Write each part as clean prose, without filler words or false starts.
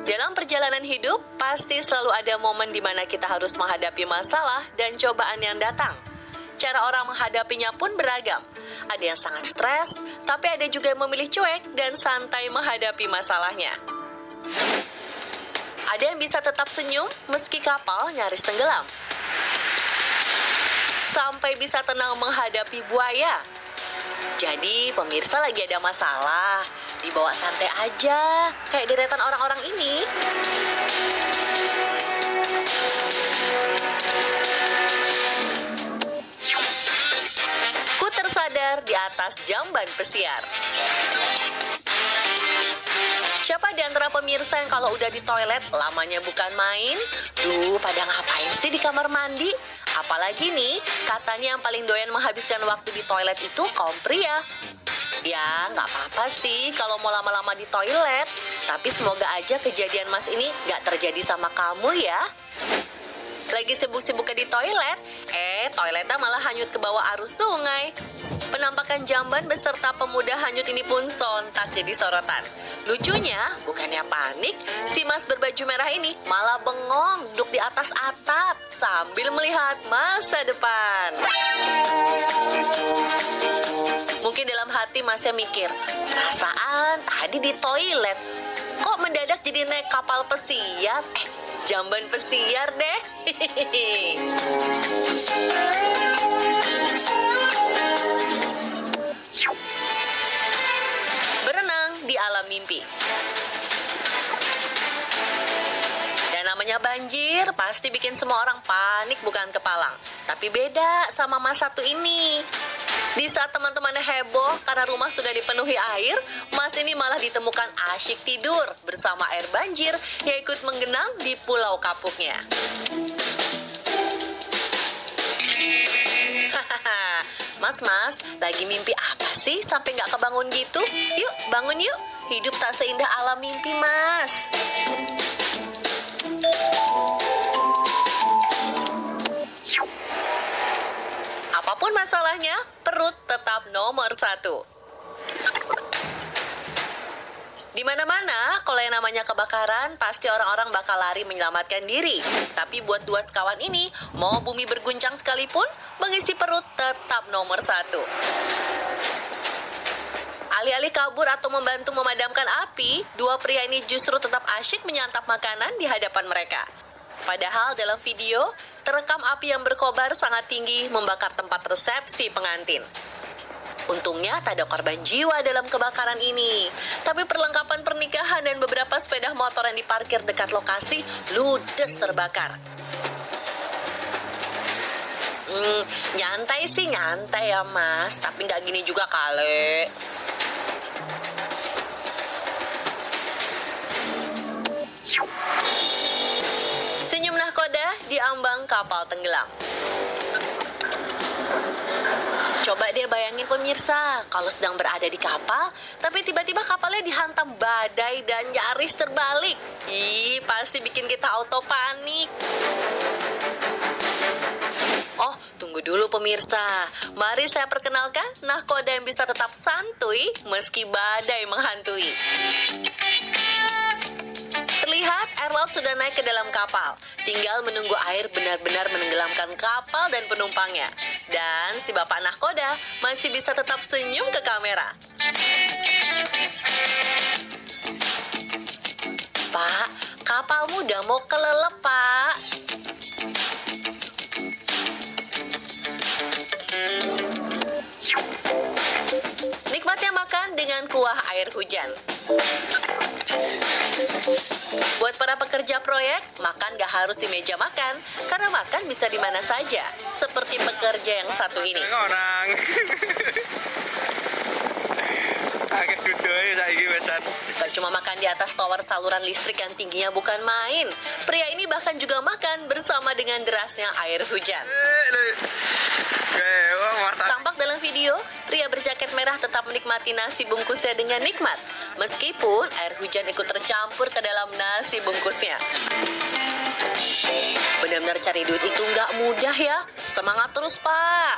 Dalam perjalanan hidup, pasti selalu ada momen di mana kita harus menghadapi masalah dan cobaan yang datang. Cara orang menghadapinya pun beragam. Ada yang sangat stres, tapi ada juga yang memilih cuek dan santai menghadapi masalahnya. Ada yang bisa tetap senyum meski kapal nyaris tenggelam. Sampai bisa tenang menghadapi buaya. Jadi pemirsa lagi ada masalah, dibawa santai aja, kayak deretan orang-orang ini. Ku tersadar di atas jamban pesiar. Siapa di antara pemirsa yang kalau udah di toilet lamanya bukan main? Duh, pada ngapain sih di kamar mandi? Apalagi nih, katanya yang paling doyan menghabiskan waktu di toilet itu kaum pria. Ya, nggak apa-apa sih kalau mau lama-lama di toilet. Tapi semoga aja kejadian mas ini nggak terjadi sama kamu ya. Lagi sibuk-sibuknya di toilet, toiletnya malah hanyut ke bawah arus sungai. Penampakan jamban beserta pemuda hanyut ini pun sontak jadi sorotan. Lucunya, bukannya panik, si mas berbaju merah ini malah bengong duduk di atas atap sambil melihat masa depan. Mungkin dalam hati masnya mikir, perasaan tadi di toilet, kok mendadak jadi naik kapal pesiar? Jamban pesiar deh. Berenang di alam mimpi. Dan namanya banjir pasti bikin semua orang panik bukan kepalang. Tapi beda sama mas satu ini. Di saat teman-temannya heboh karena rumah sudah dipenuhi air, mas ini malah ditemukan asyik tidur bersama air banjir yang ikut menggenang di pulau kapuknya. Mas, lagi mimpi apa sih sampai nggak kebangun gitu? Yuk, bangun yuk. Hidup tak seindah alam mimpi, mas. Apapun masalahnya, perut tetap nomor satu. Di mana-mana, kalau yang namanya kebakaran, pasti orang-orang bakal lari menyelamatkan diri. Tapi buat dua sekawan ini, mau bumi berguncang sekalipun, mengisi perut tetap nomor satu. Alih-alih kabur atau membantu memadamkan api, dua pria ini justru tetap asyik menyantap makanan di hadapan mereka. Padahal dalam video, terekam api yang berkobar sangat tinggi membakar tempat resepsi pengantin. Untungnya tak ada korban jiwa dalam kebakaran ini. Tapi perlengkapan pernikahan dan beberapa sepeda motor yang diparkir dekat lokasi ludes terbakar. Nyantai sih nyantai ya mas, tapi nggak gini juga kali. Senyum nahkoda di ambang kapal tenggelam. Coba deh bayangin pemirsa, kalau sedang berada di kapal, tapi tiba-tiba kapalnya dihantam badai dan nyaris terbalik. Pasti bikin kita auto panik. Oh, tunggu dulu pemirsa. Mari saya perkenalkan nahkoda yang bisa tetap santuy meski badai menghantui. Terlihat air laut sudah naik ke dalam kapal. Tinggal menunggu air benar-benar menenggelamkan kapal dan penumpangnya. Dan si bapak nahkoda masih bisa tetap senyum ke kamera. Pak, kapalmu udah mau kelelep, Pak. Nikmatnya makan dengan kuah air hujan. Buat para pekerja proyek, makan gak harus di meja makan, karena makan bisa di mana saja, seperti pekerja yang satu ini. Gak cuma makan di atas tower saluran listrik yang tingginya bukan main, pria ini bahkan juga makan bersama dengan derasnya air hujan. Tampak dalam video, pria berjaket merah tetap menikmati nasi bungkusnya dengan nikmat, meskipun air hujan ikut tercampur ke dalam nasi bungkusnya. Benar-benar cari duit itu nggak mudah ya. Semangat terus, Pak.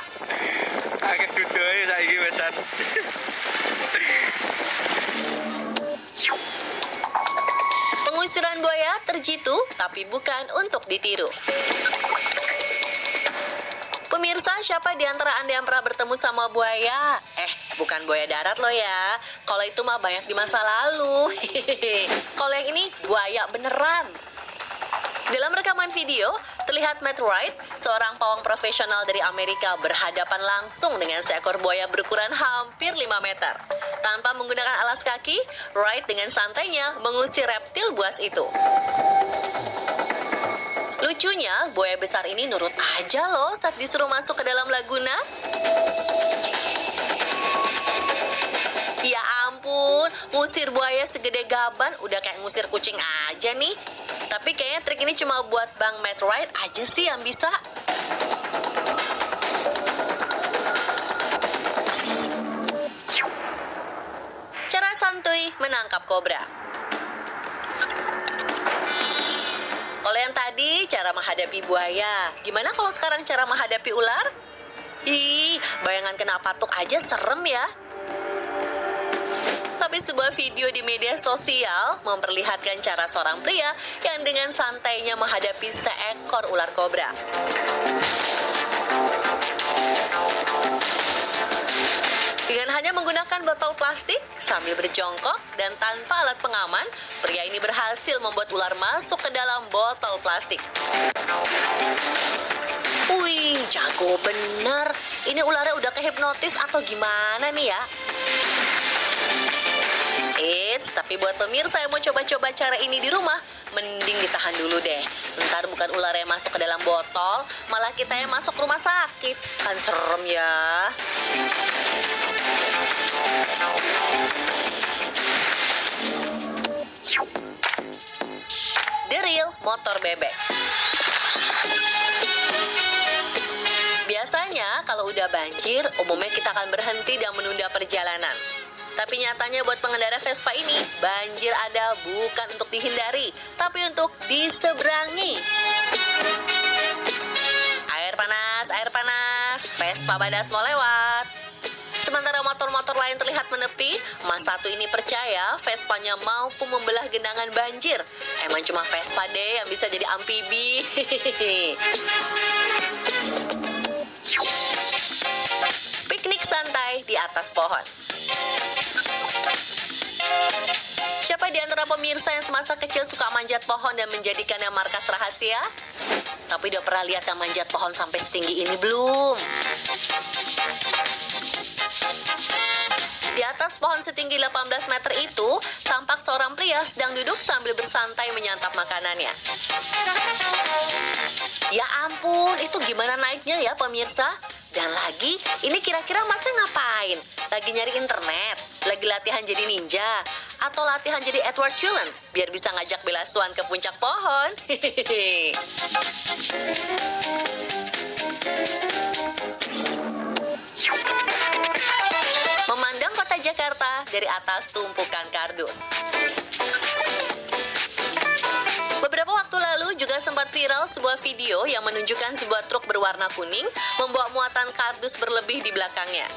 Pengusir Peluncuran buaya terjitu, tapi bukan untuk ditiru. Pemirsa, siapa di antara Anda yang pernah bertemu sama buaya? Bukan buaya darat loh ya. Kalau itu mah banyak di masa lalu. Kalau yang ini buaya beneran. Dalam rekaman video, terlihat Matt Wright, seorang pawang profesional dari Amerika, berhadapan langsung dengan seekor buaya berukuran hampir 5 meter. Tanpa menggunakan alas kaki, Wright dengan santainya mengusir reptil buas itu. Lucunya, buaya besar ini nurut aja loh saat disuruh masuk ke dalam laguna. Ya ampun, ngusir buaya segede gaban udah kayak ngusir kucing aja nih. Tapi kayaknya trik ini cuma buat Bang Matt Wright aja sih yang bisa. Cara santuy menangkap kobra. Kalau yang tadi cara menghadapi buaya, gimana kalau sekarang cara menghadapi ular? Bayangan kena patuk aja serem ya. Tapi sebuah video di media sosial memperlihatkan cara seorang pria yang dengan santainya menghadapi seekor ular kobra. Dengan hanya menggunakan botol plastik sambil berjongkok dan tanpa alat pengaman, pria ini berhasil membuat ular masuk ke dalam botol plastik. Wih, jago bener. Ini ularnya udah kehipnotis atau gimana nih ya? Tapi buat pemirsa yang mau coba-coba cara ini di rumah, mending ditahan dulu deh. Ntar bukan ular yang masuk ke dalam botol, malah kita yang masuk rumah sakit. Kan serem ya. The Real Motor Bebek. Biasanya kalau udah banjir, umumnya kita akan berhenti dan menunda perjalanan. Tapi nyatanya buat pengendara Vespa ini, banjir ada bukan untuk dihindari, tapi untuk diseberangi. Air panas, Vespa Badas mau lewat. Sementara motor-motor lain terlihat menepi, Mas satu ini percaya Vespanya mampu membelah genangan banjir. Emang cuma Vespa deh yang bisa jadi amfibi. Piknik santai di atas pohon. Siapa di antara pemirsa yang semasa kecil suka manjat pohon dan menjadikannya markas rahasia? Tapi udah pernah lihat yang manjat pohon sampai setinggi ini belum? Di atas pohon setinggi 18 meter itu, tampak seorang pria sedang duduk sambil bersantai menyantap makanannya. Ya ampun, itu gimana naiknya ya pemirsa? Dan lagi, ini kira-kira masnya ngapain? Lagi nyari internet? Lagi latihan jadi ninja? Atau latihan jadi Edward Cullen? Biar bisa ngajak Bella Swan ke puncak pohon? Memandang kota Jakarta dari atas tumpukan kardus. Beberapa waktu lalu juga sempat viral sebuah video yang menunjukkan sebuah truk berwarna kuning membawa muatan kardus berlebih di belakangnya.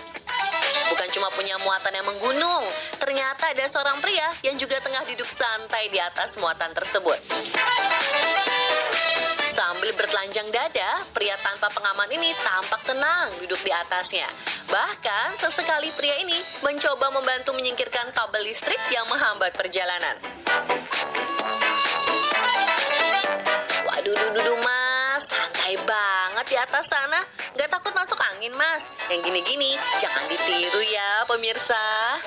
Bukan cuma punya muatan yang menggunung, ternyata ada seorang pria yang juga tengah duduk santai di atas muatan tersebut. Sambil bertelanjang dada, pria tanpa pengaman ini tampak tenang duduk di atasnya. Bahkan, sesekali pria ini mencoba membantu menyingkirkan kabel listrik yang menghambat perjalanan. Waduh, mas, santai banget di atas sana. Gak takut masuk angin, mas. Yang gini-gini, jangan ditiru ya, pemirsa.